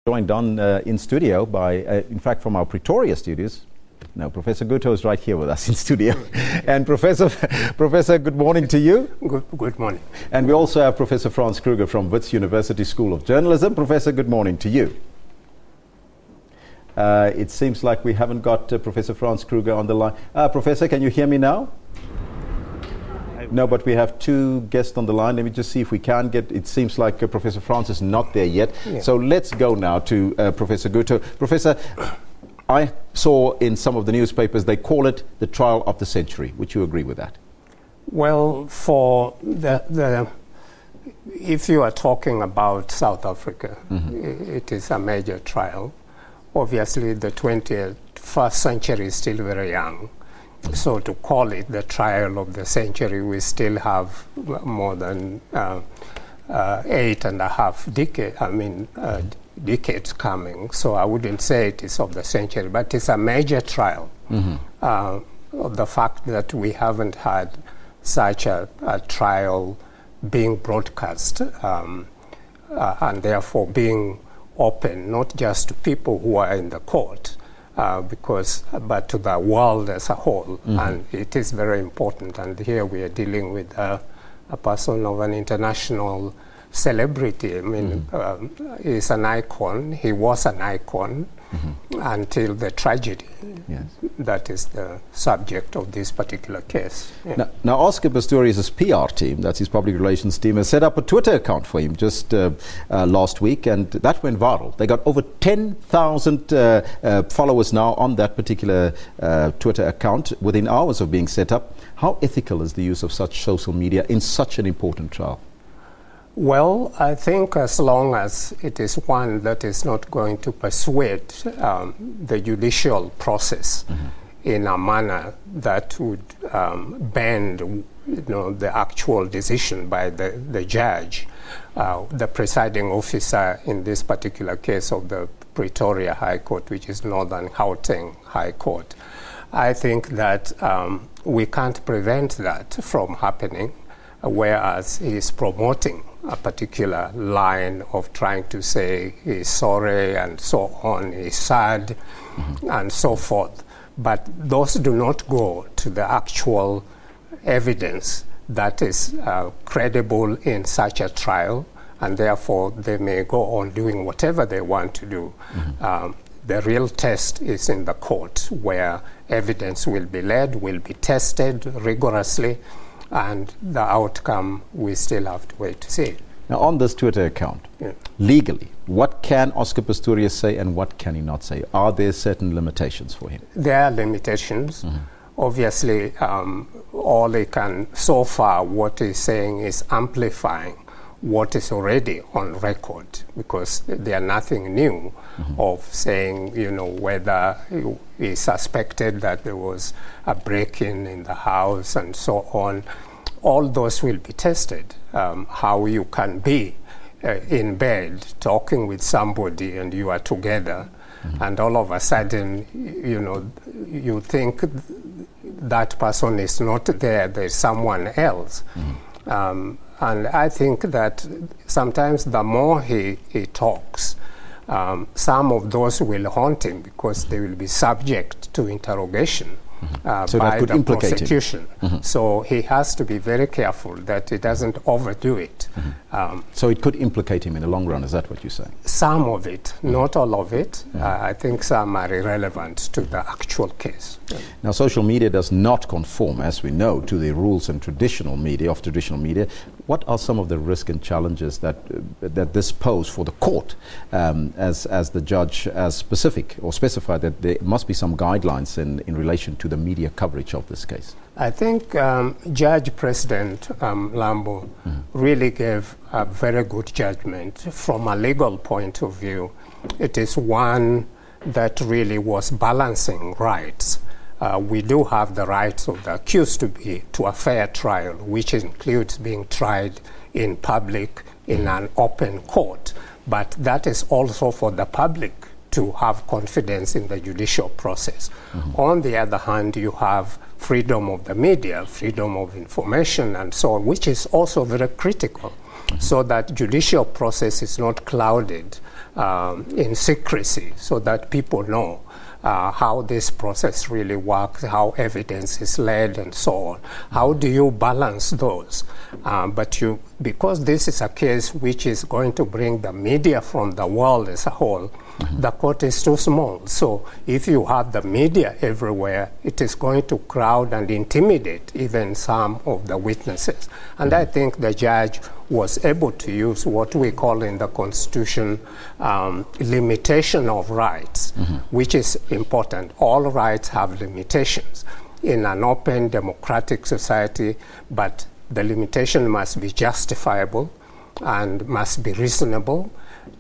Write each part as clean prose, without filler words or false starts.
Joined on in studio by, in fact, from our Pretoria studios. No, Professor Gutto is right here with us in studio. And Professor, good morning to you. Good morning. And we also have Professor Frans Kruger from Wits University School of Journalism. Professor, good morning to you. It seems like we haven't got Professor Frans Kruger on the line. Professor, can you hear me now? No, but we have two guests on the line. Let me just see if we can get... It seems like Professor Frans is not there yet. Yeah. So let's go now to Professor Gutto. Professor, I saw in some of the newspapers they call it the trial of the century. Would you agree with that? Well, for if you are talking about South Africa, it is a major trial. Obviously, the 21st century is still very young. So to call it the trial of the century, we still have more than 8.5 decades coming. So I wouldn't say it is of the century, but it's a major trial. The fact that we haven't had such a trial being broadcast and therefore being open, not just to people who are in the court, but to the world as a whole, and it is very important. And here we are dealing with a person of an international celebrity. I mean, he's an icon. He was an icon until the tragedy. Yes. That is the subject of this particular case. Yeah. Now, Oscar Pistorius' PR team, that's his public relations team, has set up a Twitter account for him just last week, and that went viral. They got over 10,000 followers now on that particular Twitter account within hours of being set up. How ethical is the use of such social media in such an important trial? Well, I think as long as it is one that is not going to persuade the judicial process in a manner that would bend, the actual decision by the judge, the presiding officer in this particular case of the Pretoria High Court, which is Northern Gauteng High Court. I think that we can't prevent that from happening, whereas he is promoting a particular line of trying to say he's sorry and so on, he's sad and so forth. But those do not go to the actual evidence that is credible in such a trial, and therefore they may go on doing whatever they want to do. The real test is in the court, where evidence will be led, will be tested rigorously, and the outcome we still have to wait to see. Now, on this Twitter account, legally, what can Oscar Pistorius say and what can he not say? Are there certain limitations for him? There are limitations. Obviously, all he can, so far, what he's saying is amplifying what is already on record, because there's nothing new of saying, whether he suspected that there was a break-in in the house and so on. All those will be tested. How you can be in bed talking with somebody and you are together, and all of a sudden, you think that person is not there, there's someone else. And I think that sometimes the more he talks, some of those will haunt him because they will be subject to interrogation so by that could the prosecution. him. So he has to be very careful that he doesn't overdo it. So it could implicate him in the long run, is that what you're saying? Some of it, not all of it. I think some are irrelevant to the actual case. Now, social media does not conform, as we know, to the rules and traditional media. What are some of the risks and challenges that this pose for the court, as the judge has specified that there must be some guidelines in relation to the media coverage of this case? I think Judge President Mlambo really gave a very good judgment from a legal point of view. It is one that really was balancing rights. We do have the rights of the accused to a fair trial, which includes being tried in public in an open court. But that is also for the public to have confidence in the judicial process. On the other hand, you have freedom of the media, freedom of information, and so on, which is also very critical, so that judicial process is not clouded in secrecy so that people know how this process really works, how evidence is led, and so on. How do you balance those? Because this is a case which is going to bring the media from the world as a whole, the court is too small. So if you have the media everywhere, it is going to crowd and intimidate even some of the witnesses. And I think the judge was able to use what we call in the Constitution limitation of rights, which is important. All rights have limitations in an open democratic society, but the limitation must be justifiable and must be reasonable,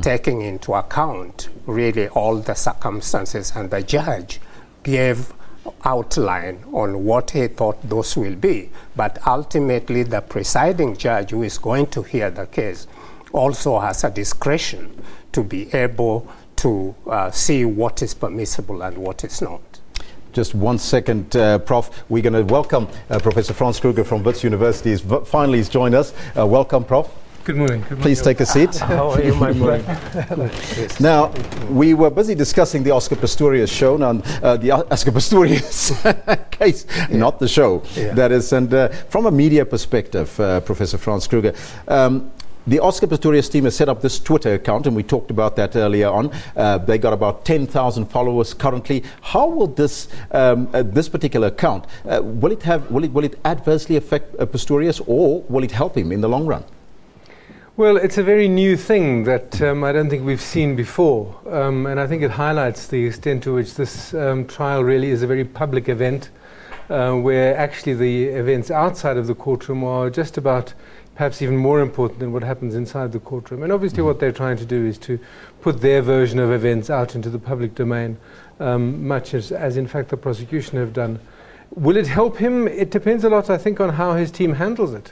taking into account really all the circumstances. And the judge gave outline on what he thought those will be. But ultimately, the presiding judge who is going to hear the case also has a discretion to be able to see what is permissible and what is not. Just 1 second, Prof. We're going to welcome Professor Frans Kruger from Wits University. Finally, he's joined us. Welcome, Prof. Good morning. Good morning. Please take a seat. How are you, my friend? Now, we were busy discussing the Oscar Pistorius show, now the Oscar Pistorius case, not the show. That is, and from a media perspective, Professor Frans Kruger, the Oscar Pistorius team has set up this Twitter account, and we talked about that earlier on. They got about 10,000 followers currently. How will this this particular account will it adversely affect Pistorius, or will it help him in the long run? Well, it's a very new thing that I don't think we've seen before, and I think it highlights the extent to which this trial really is a very public event, where actually the events outside of the courtroom are just about perhaps even more important than what happens inside the courtroom. And obviously what they're trying to do is to put their version of events out into the public domain, much as in fact the prosecution have done. Will it help him? It depends a lot, I think, on how his team handles it.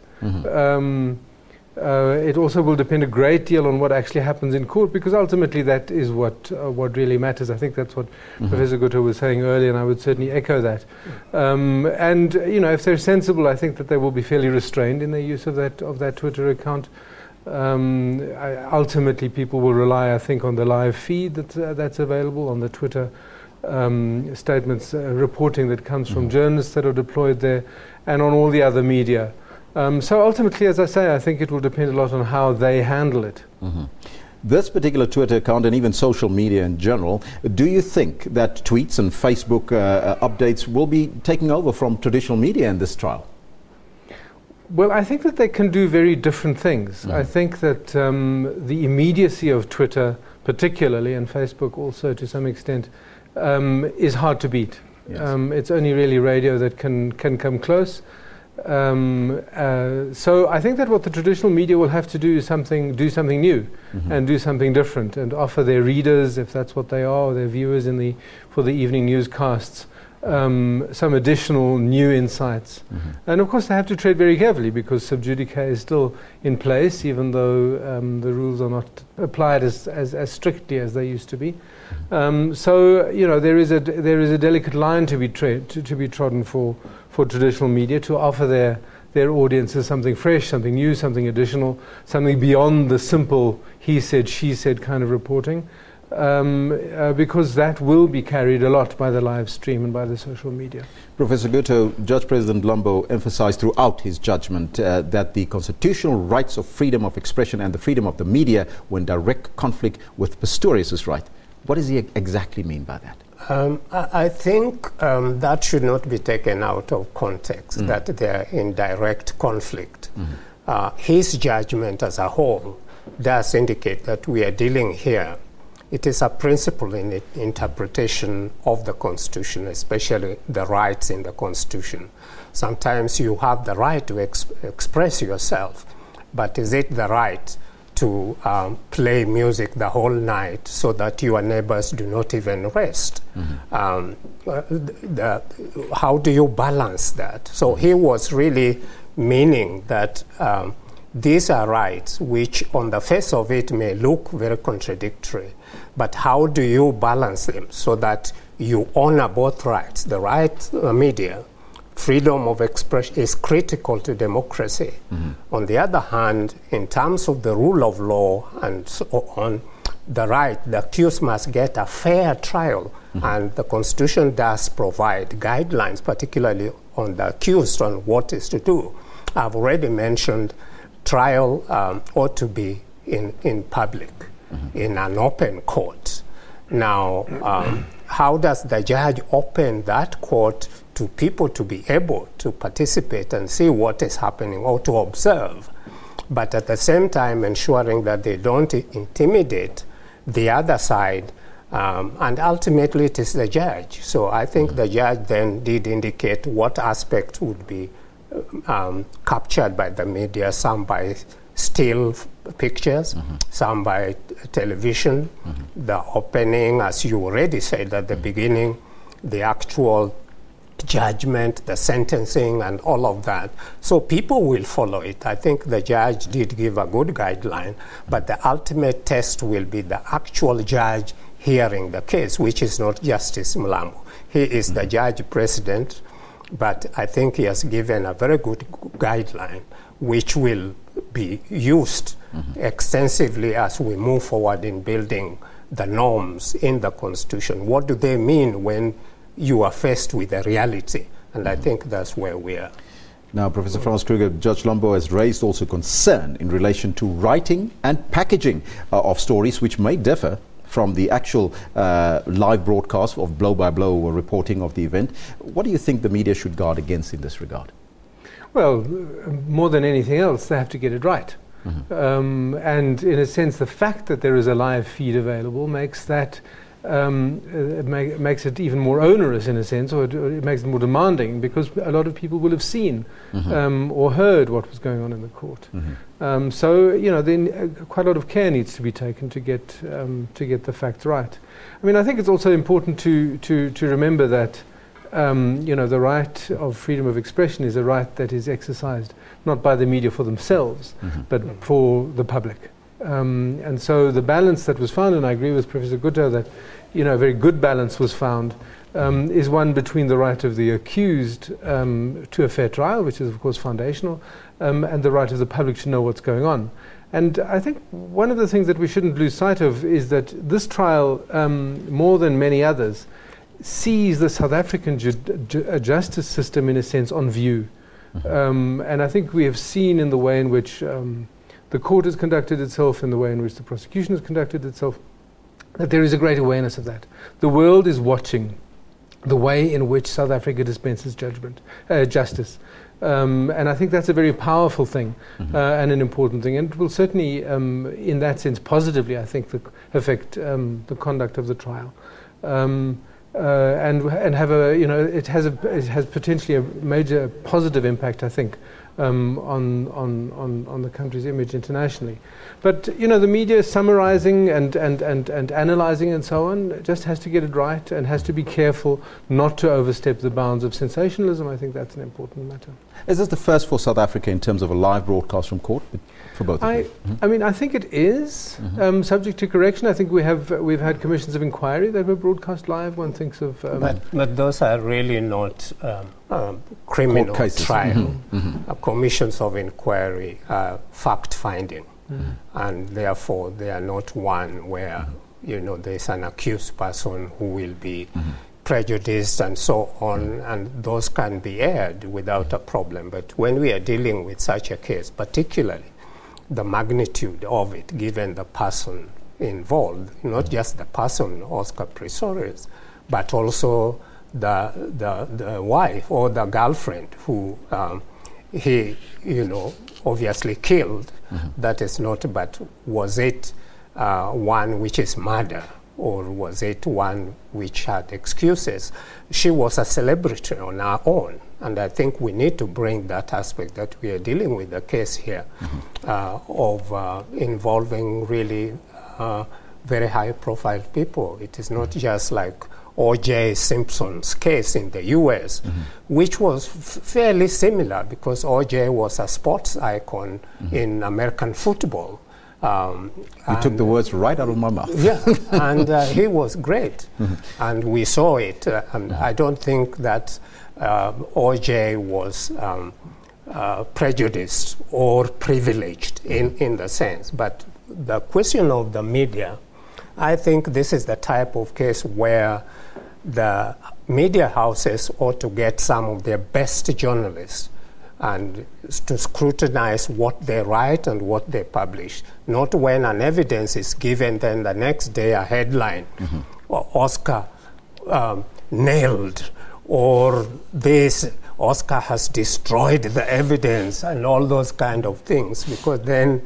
It also will depend a great deal on what actually happens in court, because ultimately that is what really matters. I think that's what Professor Gutto was saying earlier, and I would certainly echo that. And you know, if they're sensible, I think that they will be fairly restrained in their use of that Twitter account. Ultimately, people will rely, I think, on the live feed that's available, on the Twitter statements, reporting that comes from journalists that are deployed there, and on all the other media. So ultimately, as I say, I think it will depend a lot on how they handle it. This particular Twitter account, and even social media in general, do you think that tweets and Facebook updates will be taking over from traditional media in this trial? Well, I think that they can do very different things. I think that the immediacy of Twitter, particularly, and Facebook also to some extent, is hard to beat. It's only really radio that can come close. So I think that what the traditional media will have to do is do something new and do something different, and offer their readers, if that's what they are, or their viewers for the evening newscasts, some additional new insights. And of course they have to tread very carefully, because sub judice is still in place, even though the rules are not applied as strictly as they used to be. So you know, there is a delicate line to be trodden for traditional media, to offer their audiences something fresh, something new, something additional, something beyond the simple he said, she said kind of reporting, because that will be carried a lot by the live stream and by the social media. Professor Gutto, Judge President Mlambo emphasized throughout his judgment that the constitutional rights of freedom of expression and the freedom of the media were in direct conflict with Pistorius' right. What does he exactly mean by that? I think that should not be taken out of context, that they are in direct conflict. His judgment as a whole does indicate that we are dealing here. It is a principle in interpretation of the Constitution, especially the rights in the Constitution. Sometimes you have the right to express yourself, but is it the right to play music the whole night so that your neighbors do not even rest? How do you balance that? So he was really meaning that these are rights which on the face of it may look very contradictory, but how do you balance them so that you honor both rights? The right media, freedom of expression, is critical to democracy. On the other hand, in terms of the rule of law and so on, the right, the accused must get a fair trial, and the Constitution does provide guidelines, particularly on the accused, on what is to do. I've already mentioned trial ought to be in public, in an open court. Now, how does the judge open that court to people to be able to participate and see what is happening, or to observe, but at the same time ensuring that they don't intimidate the other side, and ultimately it is the judge. So I think the judge then did indicate what aspect would be captured by the media, some by still pictures, some by television, the opening, as you already said at the beginning, the actual judgment, the sentencing, and all of that. So people will follow it. I think the judge did give a good guideline, but the ultimate test will be the actual judge hearing the case, which is not Justice Mlambo. He is the judge president, but I think he has given a very good guideline, which will be used extensively as we move forward in building the norms in the Constitution. What do they mean when you are faced with a reality? And I think that's where we are. Now, Professor Frans Kruger, Judge Mlambo has raised also concern in relation to writing and packaging of stories which may differ from the actual live broadcast of blow-by-blow reporting of the event. What do you think the media should guard against in this regard? Well, more than anything else, they have to get it right. And in a sense, the fact that there is a live feed available makes that makes it even more onerous in a sense, or it makes it more demanding, because a lot of people will have seen or heard what was going on in the court. So, you know, then quite a lot of care needs to be taken to get the facts right. I mean, I think it's also important to remember that you know, the right of freedom of expression is a right that is exercised not by the media for themselves, but for the public. And so the balance that was found, and I agree with Professor Gutto that, you know, a very good balance was found, is one between the right of the accused to a fair trial, which is of course foundational, and the right of the public to know what's going on. And I think one of the things that we shouldn't lose sight of is that this trial, more than many others, sees the South African justice system in a sense on view. And I think we have seen in the way in which the court has conducted itself, in the way in which the prosecution has conducted itself, that there is a great awareness of that. The world is watching the way in which South Africa dispenses justice. And I think that's a very powerful thing and an important thing. And it will certainly, in that sense, positively, I think, affect the conduct of the trial. And have a, you know, it has potentially a major positive impact, I think, on the country's image internationally. But, you know, the media summarizing and analyzing and so on just has to get it right and has to be careful not to overstep the bounds of sensationalism. I think that's an important matter. Is this the first for South Africa in terms of a live broadcast from court for both of you? I mean, I think it is subject to correction. I think we've had commissions of inquiry that were broadcast live. One thinks of but those are really not criminal trial. Commissions of inquiry are fact-finding, and therefore they are not one where you know there's an accused person who will be prejudiced and so on, and those can be aired without a problem. But when we are dealing with such a case, particularly the magnitude of it, given the person involved, not just the person, Oscar Pistorius, but also the wife or the girlfriend who he, you know, obviously killed. That is not, but was it one which is murder, or was it one which had excuses? She was a celebrity on her own, and I think we need to bring that aspect, that we are dealing with a case here of involving really very high-profile people. It is not just like O.J. Simpson's case in the U.S., which was fairly similar, because O.J. was a sports icon in American football. You took the words right out of my mouth. Yeah, and he was great, and we saw it. And I don't think that O.J. was prejudiced or privileged in the sense. But the question of the media I think this is the type of case where the media houses ought to get some of their best journalists and to scrutinize what they write and what they publish. Not when an evidence is given, then the next day a headline, or Oscar nailed, or this, Oscar has destroyed the evidence, and all those kind of things, because then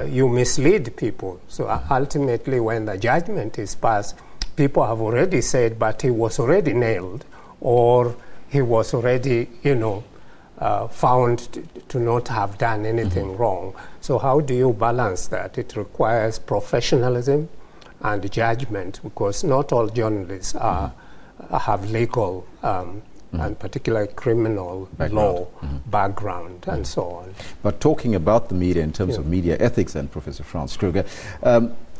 you mislead people. So ultimately, when the judgment is passed, people have already said, but he was already nailed, or he was already, found to not have done anything wrong. So how do you balance that? It requires professionalism and judgment, because not all journalists have legal and particularly criminal law background and so on. But talking about the media in terms of media ethics, and Professor Frans Kruger,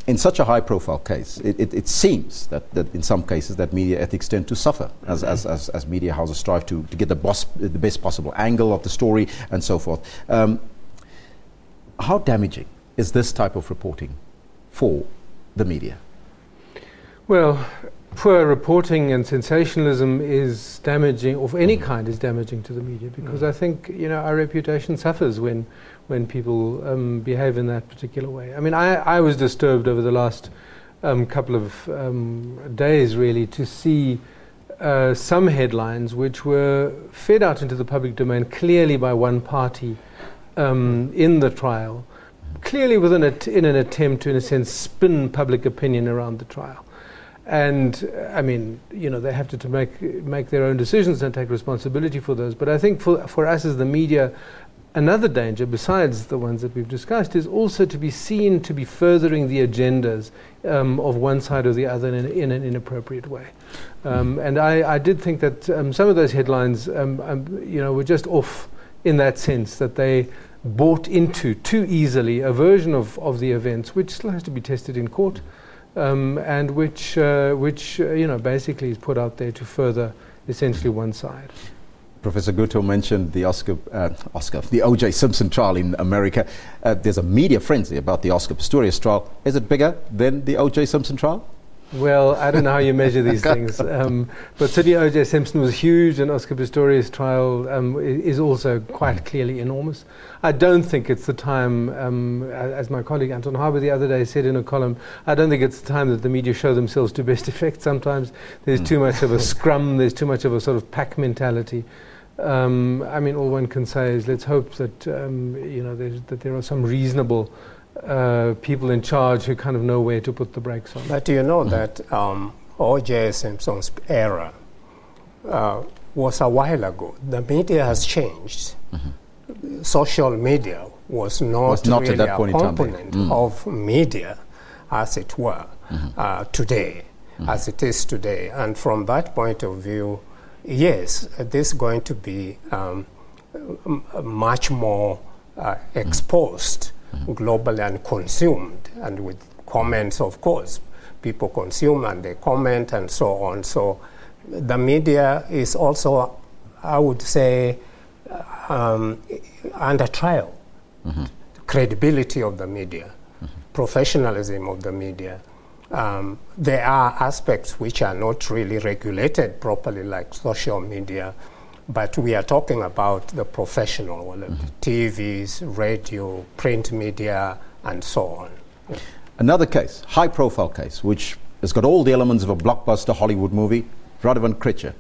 in such a high-profile case, it seems that in some cases that media ethics tend to suffer as media houses strive to get the best possible angle of the story and so forth. How damaging is this type of reporting for the media? Well, poor reporting and sensationalism is damaging, of any kind is damaging to the media, because I think our reputation suffers when people behave in that particular way. I mean, I was disturbed over the last couple of days, really, to see some headlines which were fed out into the public domain clearly by one party in the trial, clearly in an attempt to, in a sense, spin public opinion around the trial. And I mean, they have to make their own decisions and take responsibility for those. But I think for us as the media, another danger, besides the ones that we've discussed, is also to be seen to be furthering the agendas of one side or the other in an inappropriate way. And I did think that some of those headlines, were just off in that sense, that they bought into too easily a version of the events, which still has to be tested in court. And which basically is put out there to further essentially one side. Professor Gutto mentioned the the O.J. Simpson trial in America. There's a media frenzy about the Oscar Pistorius trial. Is it bigger than the O.J. Simpson trial? Well, I don't know how you measure these things, but certainly O.J. Simpson was huge, and Oscar Pistorius' trial is also quite clearly enormous. I don't think it's the time, as my colleague Anton Harbour the other day said in a column, I don't think it's the time that the media show themselves to best effect. Sometimes there's too much of a scrum, there's too much of a sort of pack mentality. I mean, all one can say is let's hope that, that there are some reasonable people in charge who kind of know where to put the brakes on. But you know that O.J. Simpson's era was a while ago. The media has changed. Social media was not really a component of media, as it were, today, as it is today. And from that point of view, yes, this is going to be much more exposed globally and consumed, and with comments, of course. People consume and they comment and so on. So the media is also, I would say, under trial. Credibility of the media, professionalism of the media. There are aspects which are not really regulated properly, like social media, but we are talking about the professional, TVs, radio, print media, and so on. Another case, high-profile case, which has got all the elements of a blockbuster Hollywood movie, Gutto and Kruger.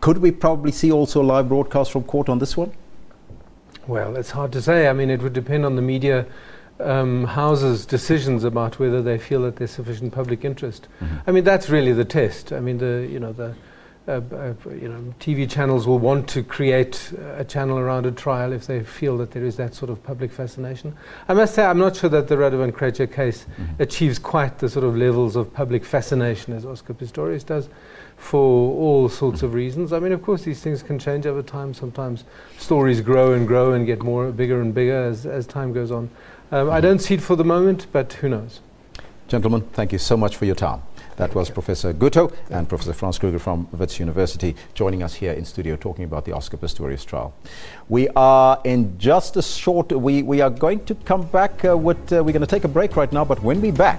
Could we probably see also a live broadcast from court on this one? Well, it's hard to say. I mean, it would depend on the media houses' decisions about whether they feel that there's sufficient public interest. I mean, that's really the test. I mean, TV channels will want to create a channel around a trial if they feel that there is that sort of public fascination. I must say, I'm not sure that the Gutto and Kruger case achieves quite the sort of levels of public fascination as Oscar Pistorius does, for all sorts of reasons. I mean, of course, these things can change over time. Sometimes stories grow and get bigger and bigger as time goes on. I don't see it for the moment, but who knows? Gentlemen, thank you so much for your time. That was Professor Gutto and Professor Frans Kruger from Wits University joining us here in studio talking about the Oscar Pistorius trial. We are in just a short, we are going to come back we're going to take a break right now, but when we're back,